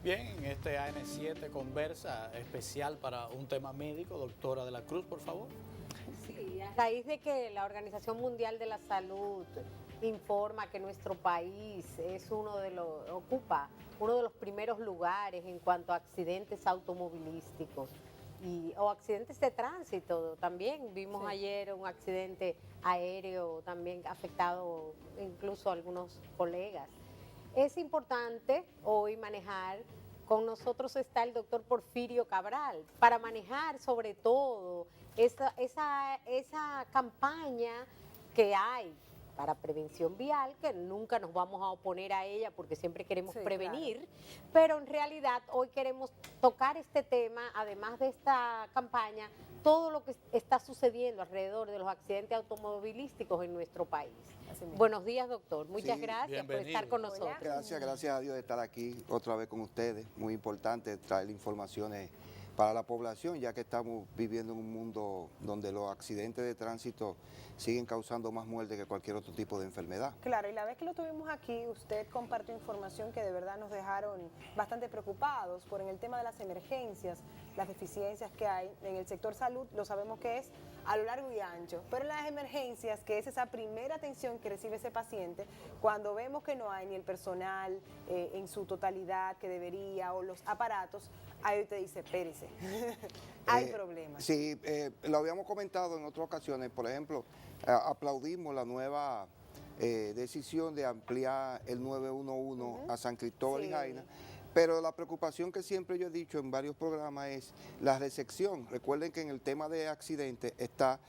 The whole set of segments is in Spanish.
Bien, en este AN7 conversa especial para un tema médico, doctora de la Cruz, por favor. Sí, a raíz de que la Organización Mundial de la Salud informa que nuestro país ocupa uno de los primeros lugares en cuanto a accidentes automovilísticos o accidentes de tránsito. También vimos ayer un accidente aéreo también afectado incluso a algunos colegas. Es importante hoy manejar. Con nosotros está el doctor Porfirio Cabral para manejar sobre todo esa campaña que hay para prevención vial, que nunca nos vamos a oponer a ella porque siempre queremos prevenir, claro. Pero en realidad hoy queremos tocar este tema, además de esta campaña, todo lo que está sucediendo alrededor de los accidentes automovilísticos en nuestro país. Buenos días, doctor. Muchas gracias por estar con nosotros. Gracias a Dios de estar aquí otra vez con ustedes. Muy importante traer informaciones para la población, ya que estamos viviendo en un mundo donde los accidentes de tránsito siguen causando más muerte que cualquier otro tipo de enfermedad. Claro, y la vez que lo tuvimos aquí, usted compartió información que de verdad nos dejaron bastante preocupados por en el tema de las emergencias, las deficiencias que hay en el sector salud, lo sabemos que es a lo largo y ancho, pero en las emergencias, que es esa primera atención que recibe ese paciente, cuando vemos que no hay ni el personal en su totalidad que debería, o los aparatos, ahí usted dice, espérese, hay problemas. Sí, lo habíamos comentado en otras ocasiones. Por ejemplo, aplaudimos la nueva decisión de ampliar el 911 a San Cristóbal y Jaina, pero la preocupación que siempre yo he dicho en varios programas es la recepción. Recuerden que en el tema de accidentes está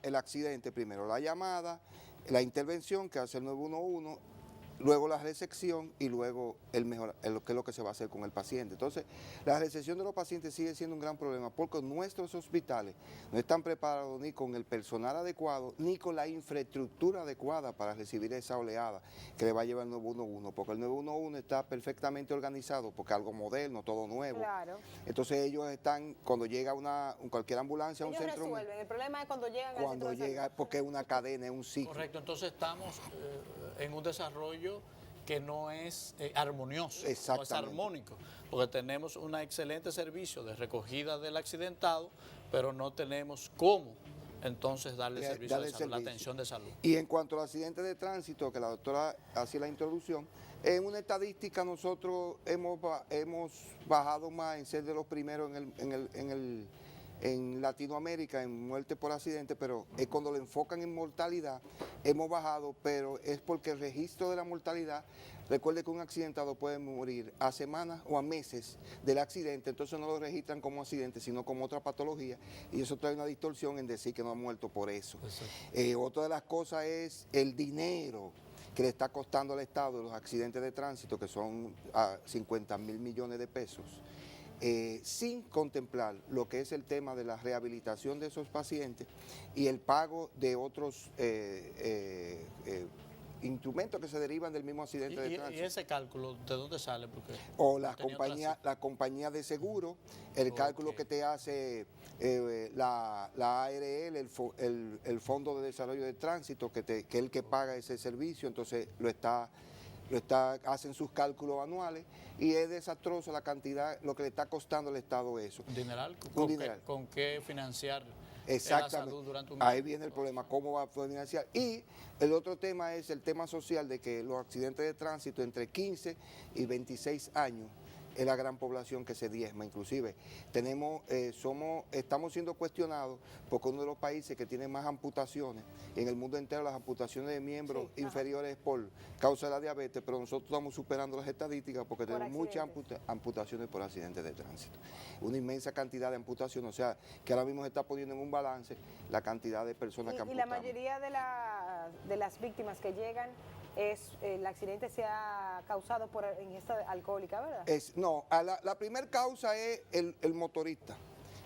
el accidente primero, la llamada, la intervención que hace el 911, luego la recepción y luego qué es lo que se va a hacer con el paciente. Entonces, la recepción de los pacientes sigue siendo un gran problema porque nuestros hospitales no están preparados ni con el personal adecuado ni con la infraestructura adecuada para recibir esa oleada que le va a llevar el 911, porque el 911 está perfectamente organizado porque es algo moderno, todo nuevo. Claro. Entonces ellos están, cuando llega cualquier ambulancia a un centro... Ellos resuelven, el problema es cuando llegan al centro de salud. Porque es una cadena, es un ciclo. Correcto, entonces estamos en un desarrollo que no es armonioso, no es armónico, porque tenemos un excelente servicio de recogida del accidentado, pero no tenemos cómo entonces darle servicio de salud, la atención de salud. Y en cuanto al accidente de tránsito, que la doctora hacía la introducción, en una estadística nosotros hemos bajado más en ser de los primeros en Latinoamérica en muerte por accidente, pero es cuando lo enfocan en mortalidad, hemos bajado, pero es porque el registro de la mortalidad, recuerde que un accidentado puede morir a semanas o a meses del accidente, entonces no lo registran como accidente, sino como otra patología, y eso trae una distorsión en decir que no ha muerto por eso. Otra de las cosas es el dinero que le está costando al Estado los accidentes de tránsito, que son a 50.000 millones de pesos. Sin contemplar lo que es el tema de la rehabilitación de esos pacientes y el pago de otros instrumentos que se derivan del mismo accidente de tránsito. ¿Y ese cálculo de dónde sale? Porque o la compañía de seguro, el cálculo que te hace la ARL, el Fondo de Desarrollo de Tránsito, que es el que paga ese servicio, entonces hacen sus cálculos anuales y es desastroso la cantidad, lo que le está costando al Estado eso. Un dineral. ¿Con qué financiar la salud durante un año? Ahí viene el problema, cómo va a poder financiar. Y el otro tema es el tema social de que los accidentes de tránsito entre 15 y 26 años es la gran población que se diezma. Inclusive estamos siendo cuestionados porque uno de los países que tiene más amputaciones en el mundo entero, las amputaciones de miembros inferiores por causa de la diabetes, pero nosotros estamos superando las estadísticas porque tenemos muchas amputaciones por accidentes de tránsito. Una inmensa cantidad de amputaciones, o sea, que ahora mismo se está poniendo en un balance la cantidad de personas que amputamos. Y la mayoría de las víctimas que llegan, el accidente se ha causado por ingesta alcohólica, ¿verdad? La primera causa es el motorista.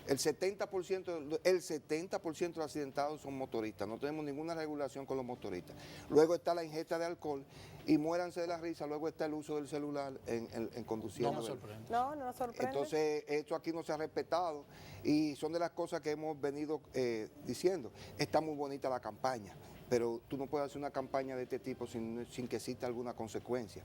El 70% de los accidentados son motoristas, no tenemos ninguna regulación con los motoristas. Luego está la ingesta de alcohol y muéranse de la risa, luego está el uso del celular en conduciendo. No nos sorprende. No nos sorprende. Entonces, esto aquí no se ha respetado y son de las cosas que hemos venido diciendo. Está muy bonita la campaña, pero tú no puedes hacer una campaña de este tipo sin que exista alguna consecuencia.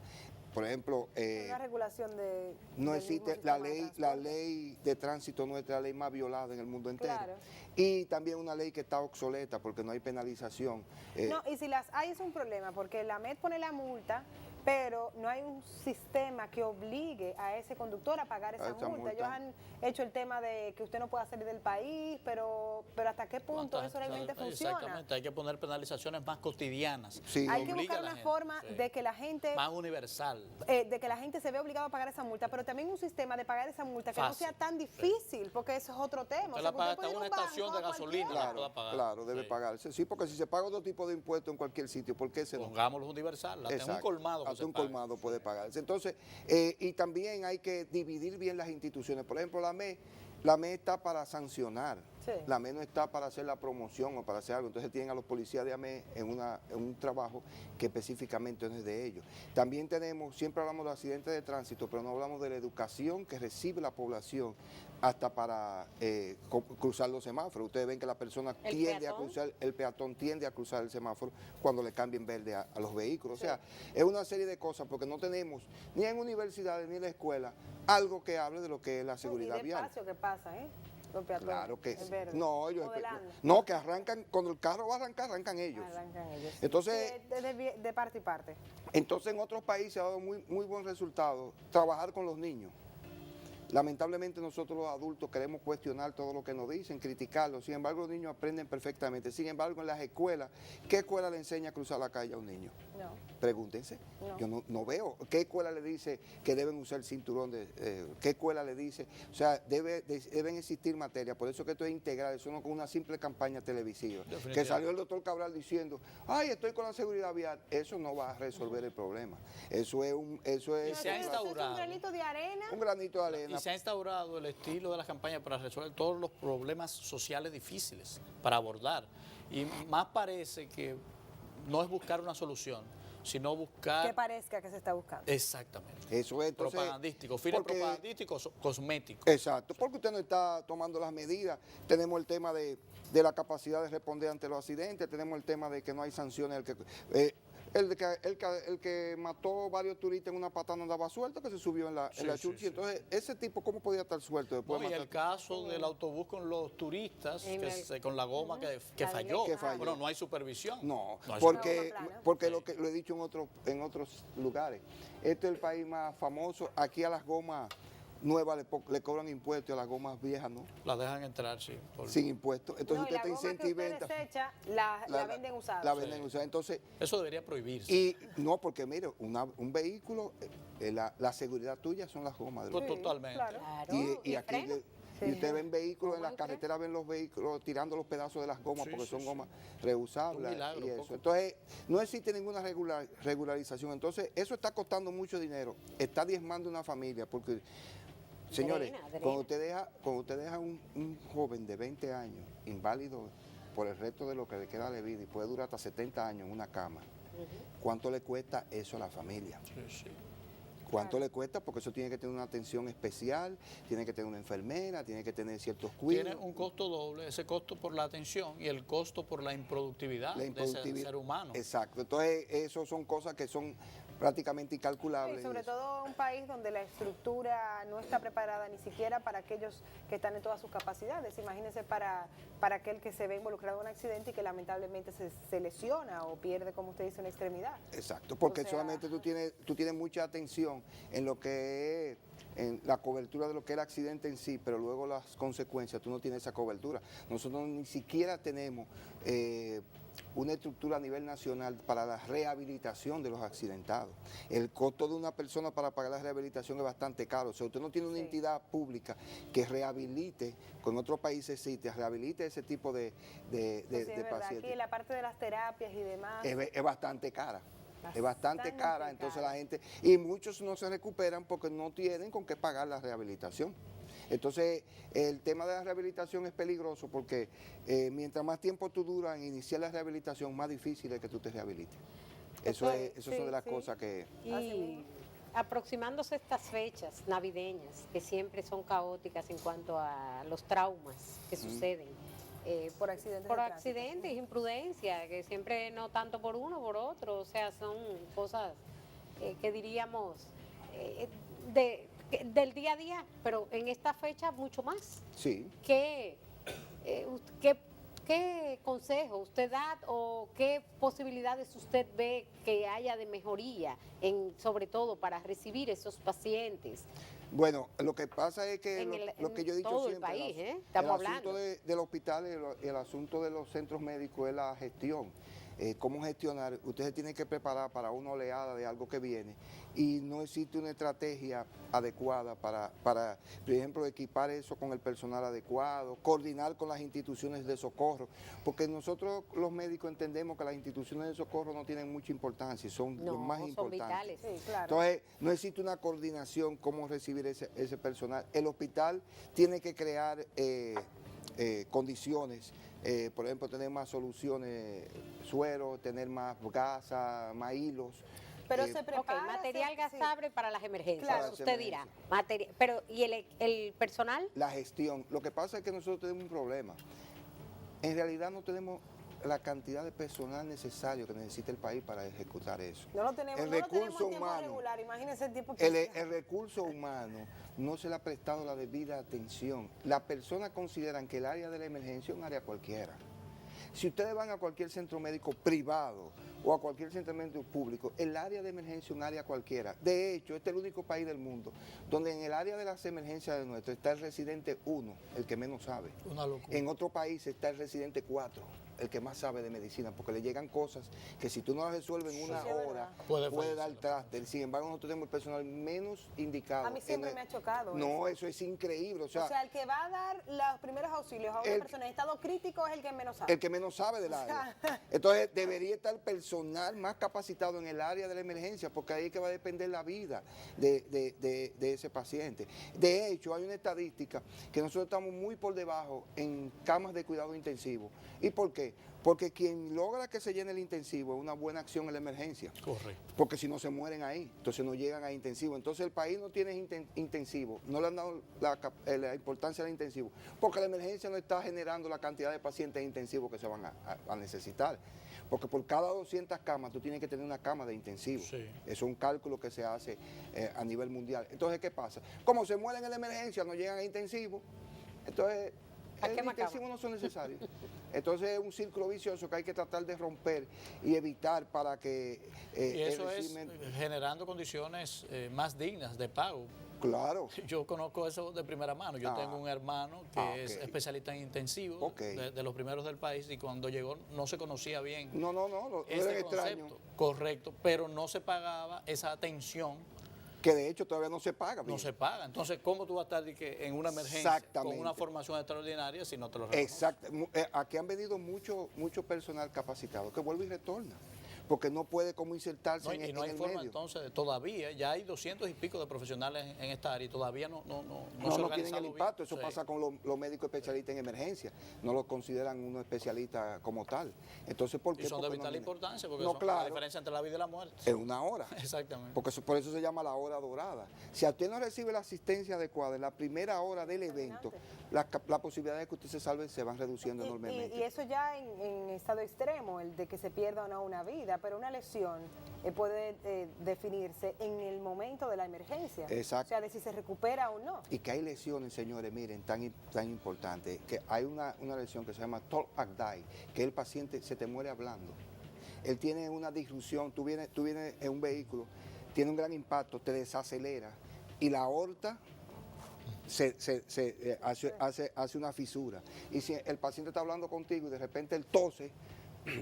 Por ejemplo, una regulación de... no del existe mismo la sistema de ley, transporte. la ley de tránsito nuestra, la ley más violada en el mundo entero. Claro. Y también una ley que está obsoleta porque no hay penalización. No, y si las hay es un problema, porque la MED pone la multa, pero no hay un sistema que obligue a ese conductor a pagar esa multa. Ellos han hecho el tema de que usted no pueda salir del país, pero ¿hasta qué punto eso realmente funciona? Exactamente, hay que poner penalizaciones más cotidianas. Sí. Hay que buscar una forma de que la gente... Más universal. de que la gente se vea obligada a pagar esa multa, pero también un sistema de pagar esa multa que no sea tan difícil, porque eso es otro tema. Usted la paga hasta una estación de gasolina, la pueda pagar. Claro, debe pagarse. Sí, porque si se paga otro tipo de impuesto en cualquier sitio, ¿por qué se no? Pongámoslo universal, hasta un colmado. Hasta un colmado puede pagarse. Entonces, y también hay que dividir bien las instituciones. Por ejemplo, la ME está para sancionar. Sí. La ME no está para hacer la promoción o para hacer algo. Entonces tienen a los policías de AME en un trabajo que específicamente no es de ellos. También siempre hablamos de accidentes de tránsito, pero no hablamos de la educación que recibe la población hasta para cruzar los semáforos. Ustedes ven que la persona tiende a cruzar, el peatón tiende a cruzar el semáforo cuando le cambien verde a los vehículos. Sí. O sea, es una serie de cosas porque no tenemos ni en universidades ni en la escuela algo que hable de lo que es la seguridad vial. espacio que pasa, ¿eh? Los peatones, Claro que el verde. no, ellos Modelando. no, que arrancan, cuando el carro va a arrancar, arrancan ellos. Arrancan ellos. Entonces, Sí, de parte y parte. entonces en otros países ha dado muy buen resultado trabajar con los niños. Lamentablemente nosotros los adultos queremos cuestionar todo lo que nos dicen, criticarlo. Sin embargo, los niños aprenden perfectamente. Sin embargo, en las escuelas, ¿qué escuela le enseña a cruzar la calle a un niño? No. Pregúntense. No. Yo no veo. ¿Qué escuela le dice que deben usar el cinturón? ¿Qué escuela le dice? O sea, deben existir materias. Por eso que esto es integral. Eso no con una simple campaña televisiva. Que salió el doctor Cabral diciendo, ay, estoy con la seguridad vial. Eso no va a resolver el problema. Eso es un granito de arena. Un granito de arena. Y se ha instaurado el estilo de las campañas para resolver todos los problemas sociales difíciles para abordar. Y más parece que no es buscar una solución, sino buscar... Que parezca que se está buscando. Exactamente. Eso es entonces, propagandístico, fines propagandísticos, cosméticos. Exacto, porque usted no está tomando las medidas. Tenemos el tema de la capacidad de responder ante los accidentes, tenemos el tema de que no hay sanciones. El que mató varios turistas en una patana andaba suelto, que se subió en la chuchi. Sí. Entonces, ese tipo, ¿cómo podía estar suelto después de matar? Y el caso del autobús con los turistas, con la goma que falló. Bueno, no hay supervisión. No porque lo he dicho en otros lugares. Este es el país más famoso. Aquí a las gomas nuevas le cobran impuestos, a las gomas viejas no. Las dejan entrar, sí. Sin impuestos. Entonces usted está incentivando. La venden usada. La venden usada. Entonces, eso debería prohibirse. Y no, porque mire, un vehículo, la seguridad tuya son las gomas. Pues totalmente. Claro. Y aquí y usted ven vehículos en las carreteras, ven los vehículos tirando los pedazos de las gomas porque son gomas reusables. Y eso. Entonces, no existe ninguna regularización. Entonces, eso está costando mucho dinero. Está diezmando una familia porque, señores, cuando usted deja un joven de 20 años inválido por el resto de lo que le queda de vida y puede durar hasta 70 años en una cama, ¿cuánto le cuesta eso a la familia? Sí. ¿Cuánto le cuesta? Porque eso tiene que tener una atención especial, tiene que tener una enfermera, tiene que tener ciertos cuidados. Tiene un costo doble, ese costo por la atención y el costo por la improductividad de ese ser humano. Exacto, entonces eso son cosas que son prácticamente incalculables. Sí, sobre todo un país donde la estructura no está preparada ni siquiera para aquellos que están en todas sus capacidades. Imagínense para aquel que se ve involucrado en un accidente y que lamentablemente se lesiona o pierde, como usted dice, una extremidad. Exacto, porque solamente tú tienes mucha atención en lo que es en la cobertura de lo que es el accidente en sí, pero luego las consecuencias, tú no tienes esa cobertura. Nosotros ni siquiera tenemos una estructura a nivel nacional para la rehabilitación de los accidentados. El costo de una persona para pagar la rehabilitación es bastante caro. O sea, usted no tiene una entidad pública que rehabilite, con otros países existe, rehabilite ese tipo de pacientes. Aquí la parte de las terapias y demás es bastante cara. Es bastante cara, entonces la gente, y muchos no se recuperan porque no tienen con qué pagar la rehabilitación. Entonces, el tema de la rehabilitación es peligroso porque mientras más tiempo tú duras en iniciar la rehabilitación, más difícil es que tú te rehabilites. Eso son de las cosas que... Y aproximándose estas fechas navideñas, que siempre son caóticas en cuanto a los traumas que suceden. Por accidentes. Imprudencia, que siempre no tanto por uno, por otro, o sea, son cosas que diríamos, del día a día, pero en esta fecha mucho más. Sí. ¿Qué consejo usted da o qué posibilidades usted ve que haya de mejoría, sobre todo para recibir esos pacientes? Bueno, lo que pasa es que lo que yo he dicho todo siempre, el país, el asunto del hospital y el asunto de los centros médicos es la gestión. Cómo gestionar, usted se tiene que preparar para una oleada de algo que viene y no existe una estrategia adecuada para, por ejemplo, equipar eso con el personal adecuado, coordinar con las instituciones de socorro, porque nosotros los médicos entendemos que las instituciones de socorro no tienen mucha importancia, son los más importantes. Vitales. Sí, claro. Entonces, no existe una coordinación cómo recibir ese personal. El hospital tiene que crear condiciones, por ejemplo, tener más soluciones, suero, tener más gasa, más hilos. Pero se prepara. Material gastable para las emergencias, Claro, usted dirá. Pero, ¿y el personal? La gestión. Lo que pasa es que nosotros tenemos un problema. En realidad no tenemos la cantidad de personal necesario que necesita el país para ejecutar eso. No lo tenemos, el no recurso lo tenemos en tiempo humano, regular, imagínense el tiempo el recurso humano no se le ha prestado la debida atención. Las personas consideran que el área de la emergencia es un área cualquiera. Si ustedes van a cualquier centro médico privado o a cualquier centro médico público, el área de emergencia es un área cualquiera. De hecho, este es el único país del mundo donde en el área de las emergencias de nuestro está el residente 1, el que menos sabe. Una locura. En otro país está el residente 4, el que más sabe de medicina, porque le llegan cosas que si tú no las resuelves en una hora, puede dar traste. Sin embargo, nosotros tenemos el personal menos indicado. A mí siempre me ha chocado. No, eso es increíble. O sea, el que va a dar los primeros auxilios a una persona en estado crítico es el que menos sabe. El que menos sabe del área. Entonces, debería estar personal más capacitado en el área de la emergencia, porque ahí es que va a depender la vida de ese paciente. De hecho, hay una estadística que nosotros estamos muy por debajo en camas de cuidado intensivo. ¿Y por qué? Porque quien logra que se llene el intensivo es una buena acción en la emergencia. Correcto. Porque si no se mueren ahí, entonces no llegan a intensivo. Entonces el país no tiene intensivo, no le han dado la importancia al intensivo, porque la emergencia no está generando la cantidad de pacientes intensivos que se van a necesitar. Porque por cada 200 camas tú tienes que tener una cama de intensivo. Sí. Eso es un cálculo que se hace a nivel mundial. Entonces, ¿qué pasa? Como se mueren en la emergencia, no llegan a intensivo, entonces el intensivo no son necesarios. Entonces es un círculo vicioso que hay que tratar de romper y evitar para que... y eso es generando condiciones más dignas de pago. Claro. Yo conozco eso de primera mano. Yo tengo un hermano que es especialista en intensivo, de los primeros del país, y cuando llegó no se conocía bien. No, este era concepto. extraño. Correcto, pero no se pagaba esa atención. Que de hecho todavía no se paga. No se paga. Entonces, ¿cómo tú vas a estar en una emergencia con una formación extraordinaria si no te lo reconoces? Exacto. Aquí han venido mucho personal capacitado que vuelve y retorna, porque no puede como insertarse en el medio. Y no hay forma entonces, todavía, ya hay 200 y pico de profesionales en esta área y todavía no tienen el impacto. Eso pasa con los médicos especialistas en emergencia, no los consideran unos especialistas como tal. Entonces, ¿por qué? Y son de vital importancia, porque la diferencia entre la vida y la muerte. Es una hora. Exactamente. Porque por eso se llama la hora dorada. Si a usted no recibe la asistencia adecuada en la primera hora del evento, la posibilidad de que usted se salve se van reduciendo enormemente. Y eso ya en estado extremo, el de que se pierda o no una vida, pero una lesión puede definirse en el momento de la emergencia. Exacto. O sea, de si se recupera o no. Y que hay lesiones, señores, miren, tan importantes, que hay una lesión que se llama talk and die, que el paciente se te muere hablando. Él tiene una disrupción, tú vienes en un vehículo, tiene un gran impacto, te desacelera y la aorta hace una fisura. Y si el paciente está hablando contigo y de repente él tose,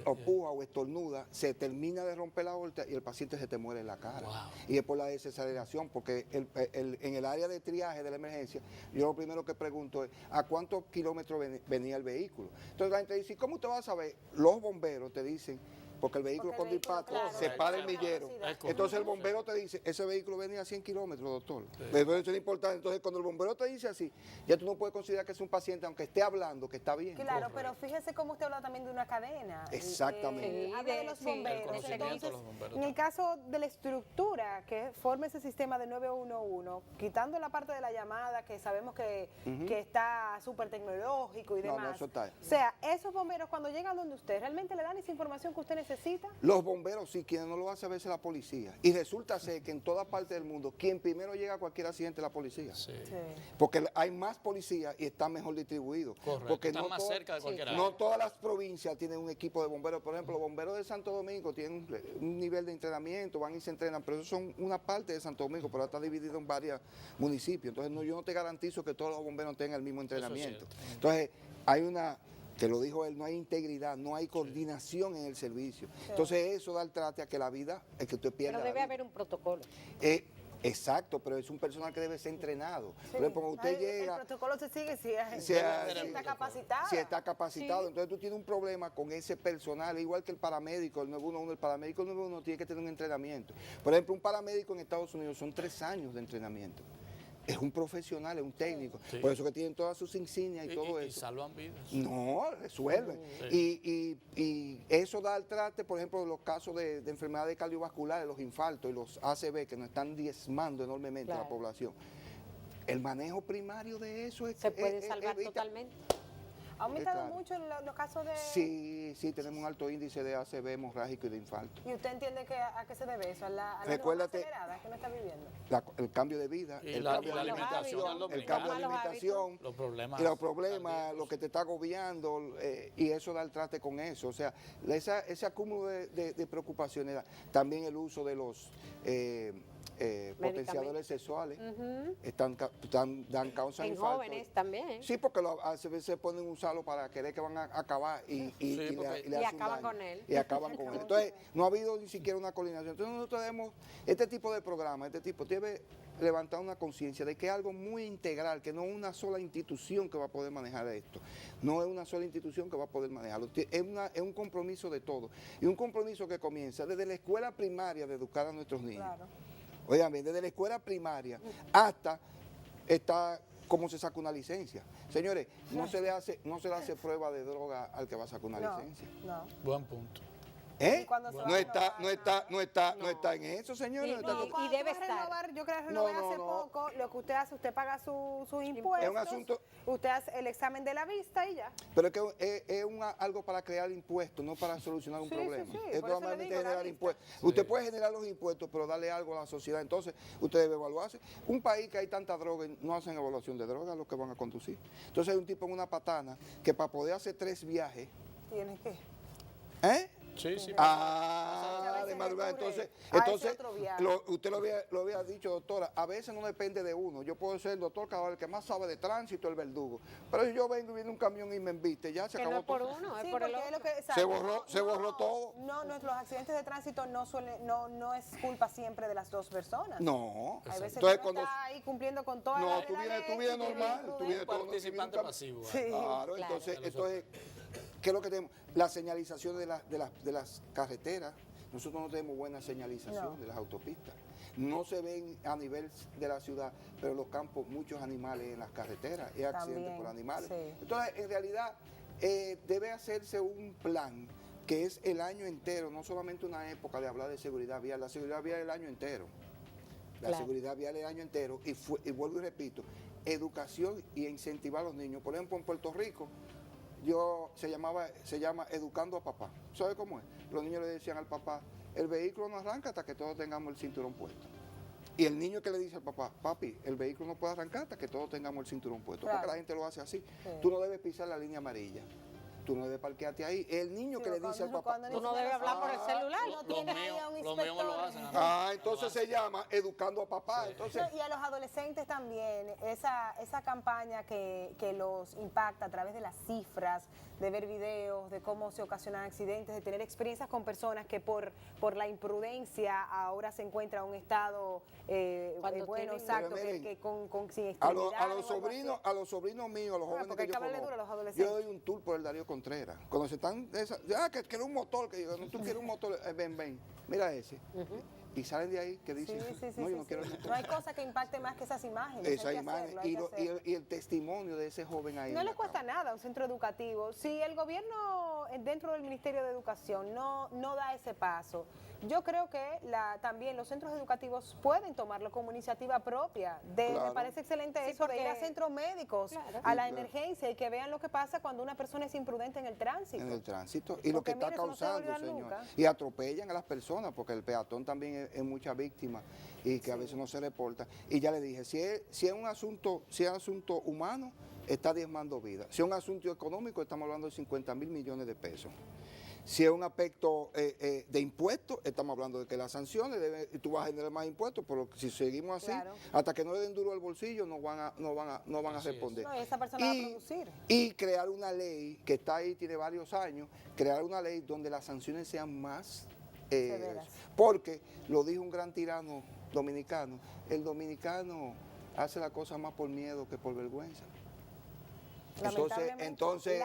o puja o estornuda, se termina de romper la aorta y el paciente se te muere en la cara. Wow. Y es por la desaceleración, porque en el área de triaje de la emergencia, yo lo primero que pregunto es, ¿a cuántos kilómetros venía el vehículo? Entonces la gente dice, ¿cómo te vas a saber? Los bomberos te dicen, porque el vehículo cuando impacta se para el millero. Entonces el bombero te dice, ese vehículo venía a 100 kilómetros, doctor. Sí. Eso es importante. Entonces cuando el bombero te dice así, ya tú no puedes considerar que es un paciente, aunque esté hablando, que está bien. Claro, pero fíjese cómo usted habla también de una cadena. Exactamente. Habla de los bomberos. Entonces, en el caso de la estructura que forma ese sistema de 911, quitando la parte de la llamada, que sabemos que está súper tecnológico y demás. No, eso está. O sea, esos bomberos cuando llegan donde usted, realmente le dan esa información que usted necesita. necesita? Los bomberos sí, quienes no lo hace a veces la policía. Y resulta ser que en toda parte del mundo, quien primero llega a cualquier accidente es la policía. Sí. Sí. Porque hay más policías y están mejor distribuidos. Correcto, Porque están más cerca de cualquier área. no todas las provincias tienen un equipo de bomberos. Por ejemplo, los bomberos de Santo Domingo tienen un nivel de entrenamiento, van y se entrenan, pero eso son una parte de Santo Domingo, pero está dividido en varios municipios. Entonces yo no te garantizo que todos los bomberos tengan el mismo entrenamiento. Entonces hay una... que lo dijo él, no hay integridad, no hay coordinación en el servicio. Sí. Entonces eso da el trate a que la vida, es que usted pierda Pero la debe vida. haber un protocolo. Exacto, pero es un personal que debe ser entrenado. Sí. Por ejemplo, cuando usted llega... El protocolo se sigue si está capacitado. Si está capacitado, Sí. entonces tú tienes un problema con ese personal, igual que el paramédico, el 911, el paramédico 911 tiene que tener un entrenamiento. Por ejemplo, un paramédico en Estados Unidos son 3 años de entrenamiento. Es un profesional, es un técnico. Sí. Por eso que tienen todas sus insignias y todo Y eso. salvan vidas. No, resuelven. Sí. Y eso da al traste, por ejemplo, de los casos de enfermedades cardiovasculares, los infartos y los ACV, que nos están diezmando enormemente a la Claro. población. El manejo primario de eso es... Se puede salvar totalmente. ¿Ha aumentado Claro. mucho los casos de...? Sí, tenemos un alto índice de ACV hemorrágico y de infarto. ¿Y usted entiende que a qué se debe eso? ¿A la Recuérdate- norma acelerada que uno está viviendo? El cambio de vida, Y el la cambio de alimentación al el dominicano. cambio de Malos alimentación, Los problemas. y los problemas, cardíacos. lo que te está agobiando, y eso da el traste con eso. O sea, ese acúmulo de preocupaciones, también el uso de los potenciadores sexuales, dan causa de En infarto. jóvenes también. Sí, porque a veces se ponen a usarlo para querer que van a acabar y porque- le hacen acaban daño. con él. Y acaban con él. Entonces, no ha habido ni siquiera una coordinación. Entonces, nosotros debemos, este tipo de programa, debe levantar una conciencia de que es algo muy integral, que no es una sola institución que va a poder manejar esto. No es una sola institución que va a poder manejarlo. Es un compromiso de todos. Y un compromiso que comienza desde la escuela primaria de educar a nuestros niños. Claro. Oigan bien, desde la escuela primaria hasta cómo se saca una licencia. Señores, no se le hace prueba de droga al que va a sacar una licencia. No. Buen punto. ¿Eh? Y cuando se va No a está renovar, no está en eso, señores. Sí, No está- y Cuando debe tú vas a estar. renovar, yo creo que renové No, hace no. poco, lo que usted hace, usted paga sus impuestos, Es un asunto- usted hace el examen de la vista y ya. Pero es que es algo para crear impuestos, no para solucionar un Sí, problema. sí, sí, Es por eso le solamente digo, la generar vista. impuestos. Usted puede generar los impuestos, pero darle algo a la sociedad. Entonces, usted debe evaluarse. Un país que hay tanta droga, y no hacen evaluación de droga los que van a conducir. Entonces hay un tipo en una patana que para poder hacer 3 viajes, Tienes que. ¿eh? Sí, sí. A De veces madrugada. recurre Entonces, a ese otro viaje. usted lo había dicho, doctora, a veces no depende de uno. Yo puedo ser el doctor cada vez que más sabe de tránsito, el verdugo. Pero si yo vengo y viene un camión y me embiste, ya se Que acabó no es por todo. uno, es Sí, por el porque es lo otro. que, exacto, Se borró todo. No, los accidentes de tránsito no es culpa siempre de las dos personas. No. Hay veces Entonces, que cuando... uno está ahí cumpliendo con todas No, las tú vienes leyes, normal, prudente. tú vienes todo Participante pasivo. Sí. Claro, Claro. entonces, ¿qué es lo que tenemos? La señalización de las carreteras. Nosotros no tenemos buena señalización No. de las autopistas. No se ven a nivel de la ciudad, pero en los campos muchos animales en las carreteras, hay accidentes También, por animales. sí. Entonces, en realidad, debe hacerse un plan que es el año entero, no solamente una época de hablar de seguridad vial. La seguridad vial es el año entero. La Claro. seguridad vial es el año entero. Y vuelvo y repito, educación y incentivar a los niños. Por ejemplo, en Puerto Rico, se llama Educando a Papá. ¿Sabe cómo es? Los niños le decían al papá, el vehículo no arranca hasta que todos tengamos el cinturón puesto. Y el niño que le dice al papá, papi, el vehículo no puede arrancar hasta que todos tengamos el cinturón puesto. Claro. Porque la gente lo hace así. Sí. Tú no debes pisar la línea amarilla. Tú no debes parquearte ahí. El niño que le dice al papá... Tú no debes hablar por el celular. No tiene ahí a un Los míos me lo inspector. hacen. entonces se llama Educando a Papá. Entonces, No, y a los adolescentes también, esa campaña que los impacta a través de las cifras, de ver videos, de cómo se ocasionan accidentes, de tener experiencias con personas que por la imprudencia ahora se encuentran en un estado Cuando bueno, tienen- exacto, Pero miren, que sin a extremidades los o algo así. sobrinos míos, a los jóvenes porque hay que que yo hablarle duro a los conozco, adolescentes. yo doy un tour por el Darío Contreras. Cuando se están, que quiero un motor, que digo, no, tú quieres un motor, ven, mira ese. Y salen de ahí que dicen, no, yo no quiero el motor. No hay cosa que impacte más que esas imágenes. Esa hay que imagen hacerlo, hay que hacerlo. y el testimonio de ese joven ahí. No en le la cuesta cama. nada un centro educativo. Si el gobierno dentro del Ministerio de Educación no da ese paso. Yo creo que también los centros educativos pueden tomarlo como iniciativa propia. Me parece excelente eso de ir a centros médicos, a la emergencia y que vean lo que pasa cuando una persona es imprudente en el tránsito. En el tránsito. Y lo que está causando, señor. Y atropellan a las personas, porque el peatón también es mucha víctima y que a veces no se reporta. Y ya le dije, si es un asunto humano, está diezmando vidas. Si es un asunto económico, estamos hablando de 50.000 millones de pesos. Si es un aspecto de impuestos, estamos hablando de que las sanciones tú vas a generar más impuestos, pero si seguimos así, hasta que no le den duro al bolsillo, no van a responder. No, esa persona va a producir. Y crear una ley que está ahí, tiene varios años, crear una ley donde las sanciones sean más severas. Porque, lo dijo un gran tirano dominicano, el dominicano hace la cosa más por miedo que por vergüenza. Entonces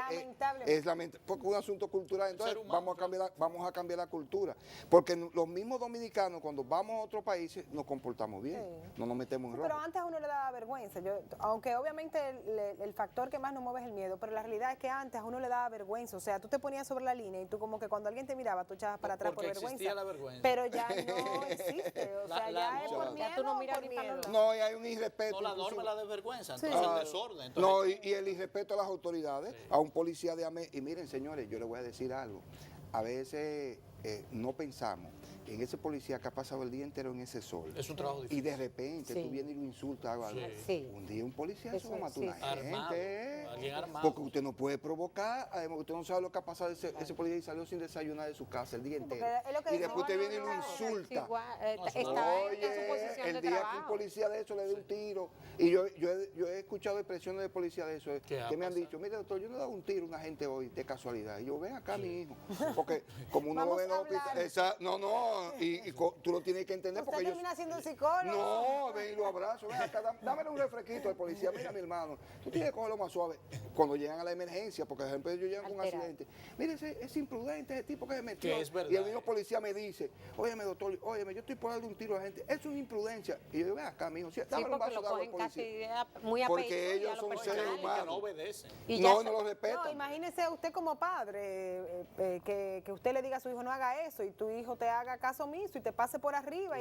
es lamentable, porque es un asunto cultural. Entonces vamos a cambiar la cultura, porque los mismos dominicanos cuando vamos a otros países nos comportamos bien, no nos metemos en robo. Pero antes a uno le daba vergüenza, aunque obviamente el factor que más nos mueve es el miedo, pero la realidad es que antes a uno le daba vergüenza, o sea, tú te ponías sobre la línea y tú como que cuando alguien te miraba tú echabas para atrás por vergüenza. La vergüenza, pero ya no existe, o sea, ya es por miedo. Tú no miras por miedo. No, y hay un irrespeto. No, la norma es la de vergüenza, entonces el desorden. Entonces, no, y el irrespeto a las autoridades, a un policía de AME. Y miren, señores, yo les voy a decir algo. A veces no pensamos en ese policía que ha pasado el día entero en ese sol. Es un trabajo difícil. Y de repente tú vienes y lo insultas o algo. Un día un policía eso va a matar a una gente. Alguien armado. Porque usted no puede provocar, además usted no sabe lo que ha pasado ese policía y salió sin desayunar de su casa el día entero. Y después usted viene y lo insulta. Oye, el día que un policía de eso le dé un tiro, y yo he escuchado expresiones de policía de eso, que me han dicho, mire doctor, yo no he dado un tiro a una gente hoy de casualidad. Y yo, ven acá mi hijo. Porque como uno lo ve en los hospitales, y tú lo tienes que entender. ¿Usted porque termina siendo psicólogo? No, ven y lo abrazo, ven acá, dame un refresquito al policía. Mira, mi hermano, tú tienes que cogerlo más suave. Cuando llegan a la emergencia, porque por ejemplo ellos llegan con un accidente, mire, es imprudente ese tipo que se metió. Que es verdad. Y el mismo policía me dice, óyeme doctor, óyeme, yo estoy por darle un tiro a la gente, es una imprudencia. Y yo, ven acá, mijo, dame un vaso de agua al policía. Porque ellos son seres humanos. Que no obedecen. No lo respetan. No, imagínese usted como padre, que usted le diga a su hijo no haga eso y tu hijo te haga caso omiso y te pase por arriba.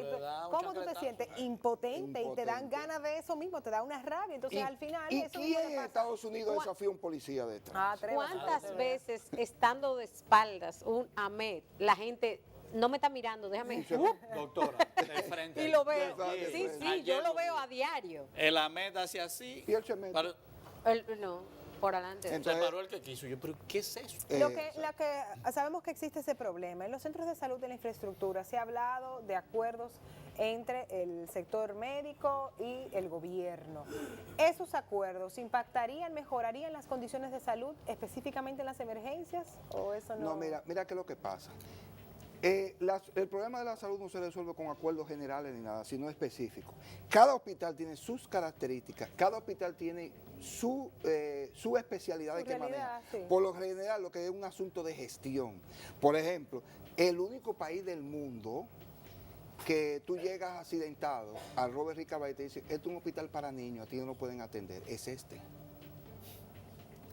¿Cómo tú te sientes? Impotente, y te dan ganas de eso mismo, te da una rabia. Entonces al final... ¿Y quién en Estados Unidos desafía a un policía de esto? ¿Cuántas veces estando de espaldas un AMET, la gente... No me está mirando, déjame. Doctora, de frente. Y lo veo. Sí, yo lo veo a diario. El AMET hace así. Y él se mete. No, por adelante. Entonces, se paró el que quiso. Yo, pero ¿qué es eso? Sabemos que existe ese problema. En los centros de salud de la infraestructura se ha hablado de acuerdos entre el sector médico y el gobierno. ¿Esos acuerdos impactarían, mejorarían las condiciones de salud, específicamente en las emergencias? ¿O eso no? No, mira qué es lo que pasa. El problema de la salud no se resuelve con acuerdos generales ni nada, sino específicos. Cada hospital tiene sus características, cada hospital tiene su especialidad de que maneja. Sí. Por lo general, lo que es un asunto de gestión. Por ejemplo, el único país del mundo que tú llegas accidentado al Robert Ricabay y te dice, este es un hospital para niños, a ti no lo pueden atender, es este.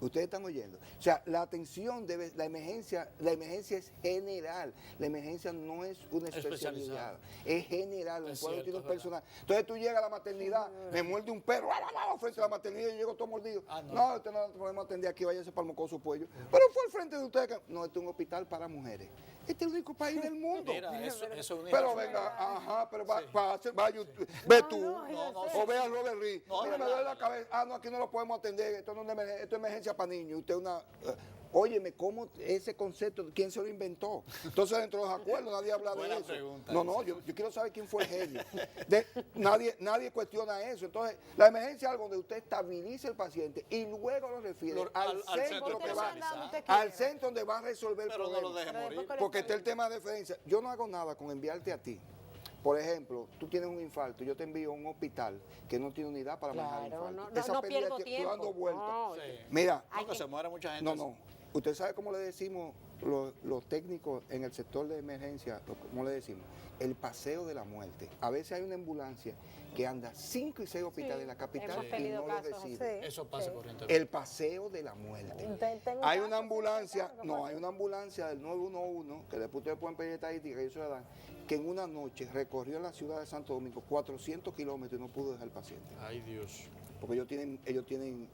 Ustedes están oyendo. O sea, la atención la emergencia es general. La emergencia no es una especialidad, es general. Un pueblo tiene un personal. Entonces tú llegas a la maternidad, me muerde un perro, frente a la maternidad y yo llego todo mordido. No, usted no podemos atender aquí, váyase para el mocoso pueblo. Pero fue al frente de ustedes que no, este es un hospital para mujeres. Este es el único país del mundo. Mira, eso pero venga, pero ve tú, o ve a Robert Reed. Mira, me duele la cabeza. No, aquí no lo podemos atender, esto es emergencia para niños. Usted óyeme, ¿cómo ese concepto, quién se lo inventó? Entonces, dentro de los acuerdos nadie habla de eso. Pregunta, yo quiero saber quién fue el genio. Nadie cuestiona eso. Entonces, la emergencia es algo donde usted estabilice el paciente y luego lo refiere al centro donde va a resolver el problema. No lo deje morir. Porque está el tema de referencia. Yo no hago nada con enviarte a ti. Por ejemplo, tú tienes un infarto, yo te envío a un hospital que no tiene unidad para manejar infarto. No pierdo tiempo. Dando vueltas. Sí. Mira, que se muera mucha gente. No. Usted sabe cómo le decimos los técnicos en el sector de emergencia, ¿cómo le decimos? El paseo de la muerte. A veces hay una ambulancia que anda 5 y 6 hospitales en la capital y no lo recibe. Eso pasa corrientemente. El paseo de la muerte. Hay una ambulancia, hay una ambulancia del 911, que después ustedes pueden pedir estadísticas, que ellos se la dan, que en una noche recorrió la ciudad de Santo Domingo 400 kilómetros y no pudo dejar al paciente. Ay, Dios. Porque ellos tienen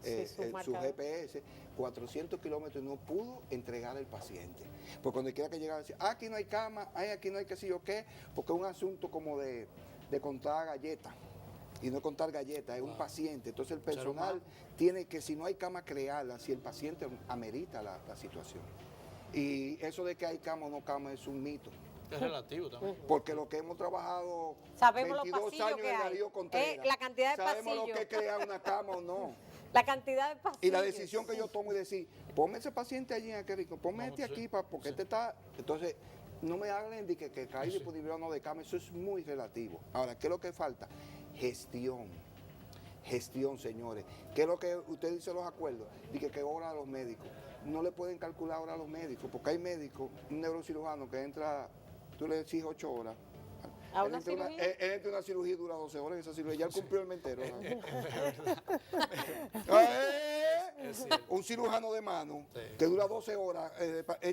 su GPS, 400 kilómetros y no pudo entregar al paciente. Porque cuando quiera que llegara, decía, aquí no hay cama, aquí no hay qué sé yo qué, porque es un asunto como de contar galletas. Y no contar galletas, es un paciente. Entonces el personal tiene que, si no hay cama, crearla, si el paciente amerita la situación. Y eso de que hay cama o no cama es un mito. Es relativo también. Porque lo que hemos trabajado sabemos 22 los pasillos años que en hay. Darío Contreras, La cantidad de sabemos pasillos. lo que es crear una cama o no. La cantidad de pasillos. Y la decisión que yo tomo es decir, ponme ese paciente allí en aquel rico, ponme este aquí, porque este está... Entonces, no me hablen de que hay disponibilidad o no de cama, eso es muy relativo. Ahora, ¿qué es lo que falta? Gestión. Gestión, señores. ¿Qué es lo que usted dice los acuerdos? Dice que hora a los médicos. No le pueden calcular ahora a los médicos, porque hay médicos, un neurocirujano que entra, tú le exiges 8 horas. ¿A una cirugía? Él entra una cirugía y dura 12 horas en esa cirugía. Ya él cumplió el mentero. Un cirujano de mano que dura 12 horas,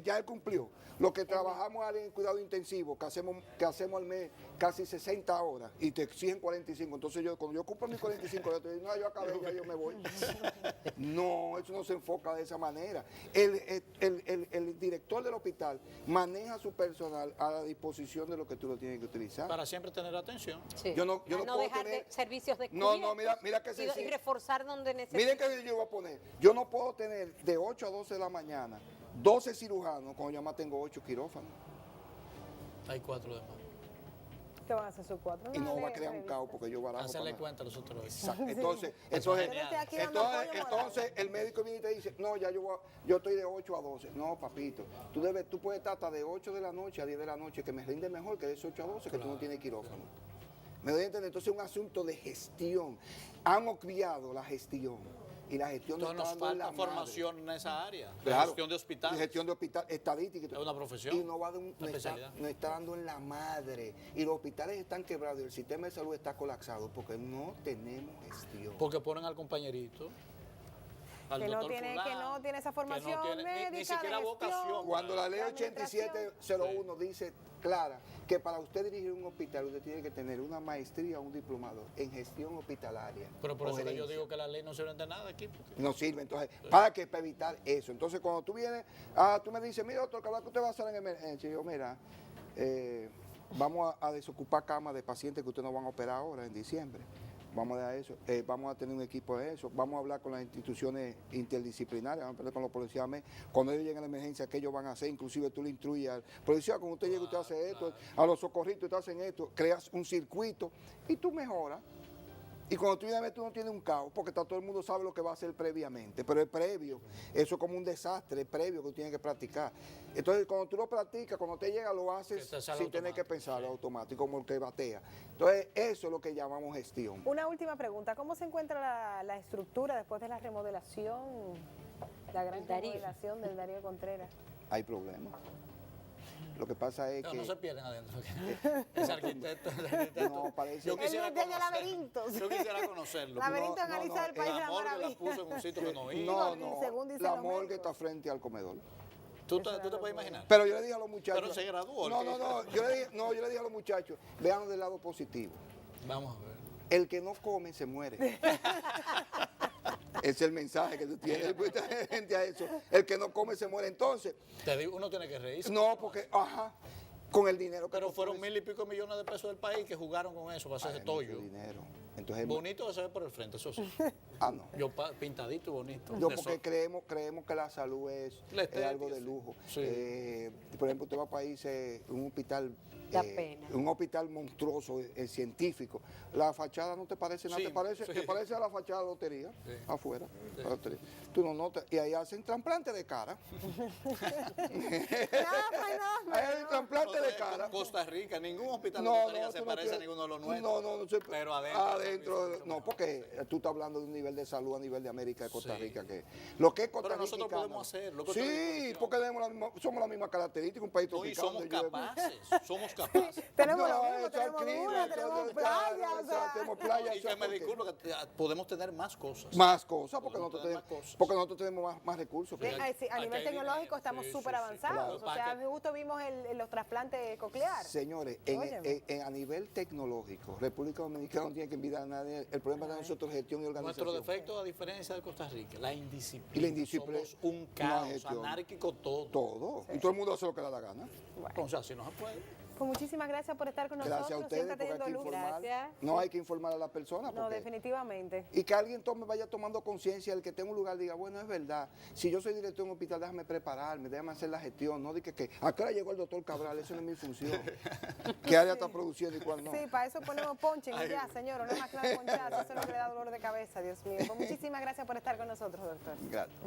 ya él cumplió. Lo que trabajamos en cuidado intensivo, que hacemos al mes casi 60 horas y te exigen 45. Entonces cuando yo cumplo mis 45, yo te digo, no, yo acabé, ya yo me voy. No, eso no se enfoca de esa manera. El director del hospital maneja a su personal a la disposición de lo que tú lo tienes que utilizar. Para siempre tener atención. Sí. Yo no puedo dejar tener servicios de No, mira que sencillo. y reforzar donde necesite. Miren que yo voy a poner. Yo no puedo tener de 8 a 12 de la mañana 12 cirujanos cuando yo más tengo 8 quirófanos. Hay 4 de más. ¿Qué van a hacer sus 4? Y no va a crear un caos porque yo barajo. Hacerle cuenta a los otros. Exacto. Entonces el médico viene y te dice, no, ya yo estoy de 8 a 12. No, papito, tú puedes estar hasta de 8 de la noche a 10 de la noche, que me rinde mejor que de 8 a 12, que tú no tienes quirófano. ¿Me doy a entender? Entonces es un asunto de gestión. Han obviado la gestión. Y la gestión Entonces nos falta formación en esa área. Claro. Gestión de hospitales. Gestión de hospital, estadística. Es una profesión. Y no está dando en la madre. Y los hospitales están quebrados y el sistema de salud está colapsado porque no tenemos gestión. Porque ponen al compañerito. Al que no fulano, tiene esa formación médica, ni siquiera de vocación. gestión, Cuando la ley de 8701 dice clara que para usted dirigir un hospital usted tiene que tener una maestría o un diplomado en gestión hospitalaria. Pero por eso que yo digo que la ley no sirve de nada aquí. No sirve, entonces, para evitar eso. Entonces cuando tú vienes, tú me dices, mira doctor, ¿qué usted va a hacer en emergencia? Y yo, mira, vamos a desocupar camas de pacientes que ustedes no van a operar ahora en diciembre. Vamos a dar eso, vamos a tener un equipo de eso, vamos a hablar con las instituciones interdisciplinarias, vamos a hablar con los policías, cuando ellos lleguen a la emergencia, ¿qué ellos van a hacer? Inclusive tú le instruyes al policía, cuando usted llega, usted hace esto, a los socorritos, usted hacen esto, creas un circuito y tú mejoras. Y cuando tú vienes, tú no tienes un caos, porque todo el mundo sabe lo que va a hacer previamente, pero el previo, eso es como un desastre, el previo que tú tienes que practicar. Entonces, cuando tú lo practicas, cuando te llega, lo haces sin tener que pensarlo automático, como el que batea. Entonces, eso es lo que llamamos gestión. Una última pregunta, ¿cómo se encuentra la estructura después de la remodelación, la gran remodelación del Darío Contreras? Hay problemas. Lo que pasa es que... No se pierden adentro. Ese arquitecto. No, parece... Yo quisiera laberintos. Yo quisiera conocerlo. Laberinto analiza el país de la maravilla. La puso en un sitio que no iba. La morgue está frente al comedor. ¿Tú te puedes imaginar? Pero yo le dije a los muchachos... Pero se graduó. No, yo le dije a los muchachos, vean del lado positivo. Vamos a ver. El que no come se muere. Ese es el mensaje que tú tienes. Gente a eso. El que no come se muere. Entonces... Te digo, uno tiene que reírse. No, porque, con el dinero que... Pero fueron 1.000 y pico millones de pesos del país que jugaron con eso para hacerse tollo. Dinero. Entonces, bonito se ve por el frente, eso sí. No. Yo pintadito y bonito. No, porque creemos que la salud es algo de lujo. Sí. Por ejemplo, usted va a países, un hospital Da pena. Un hospital monstruoso, científico. La fachada no te parece nada, Sí, te parece a la fachada de la lotería, Sí. afuera. La lotería. Tú no notas, y ahí hacen trasplante de cara. Ahí hacen trasplante de cara. Costa Rica, ningún hospital de Costa Rica se tú parece a tienes- ninguno de los nuestros. No, se- pero adentro. no, porque tú estás hablando de un nivel de salud a nivel de América de Costa Sí. Rica que lo que es Costa Pero Rica. nosotros podemos hacerlo, Costa Rica Sí, funciona. porque somos la misma característica, un país No, y tropical. somos donde llueve. capaces, somos capaces. Tenemos No, lo mismo, eso tenemos es clima, duna, eso tenemos es- playa, claro, o sea. tenemos playa. Y eso que me porque- disculpe, que podemos tener más cosas. Más cosas, porque Podemos nosotros tener tenemos, más cosas. porque nosotros tenemos más recursos. Bien. Sí, a Aquí nivel hay tecnológico dinero, estamos sí, súper sí, sí, avanzados. claro. O sea, Para que- justo vimos los trasplantes cocleares. Señores, Óyeme. a nivel tecnológico, República Dominicana no tiene que envidiar a nadie. El problema de nosotros es gestión y organización. Nuestro defecto, a diferencia de Costa Rica, la indisciplina. Y la indisciplina, Somos un no caos, hay gestión. anárquico todo. Todo. Y todo el mundo hace lo que le da la gana. Entonces, así no se puede. Pues muchísimas gracias por estar con Gracias nosotros. a ustedes, Siempre porque hay teniendo que luz. informar. Gracias. No hay que informar a la persona. No, Porque, definitivamente. y que alguien vaya tomando conciencia, el que tenga un lugar diga, bueno, es verdad, si yo soy director de un hospital, déjame prepararme, déjame hacer la gestión, no diga que ¿a qué hora llegó el doctor Cabral? Eso no es mi función. ¿Qué área está produciendo y cuál no? Sí, para eso ponemos ponchen y ya, señor. No es más claro ponchazo. Eso es lo que le da dolor de cabeza, Dios mío. Pues muchísimas gracias por estar con nosotros, doctor. Gracias.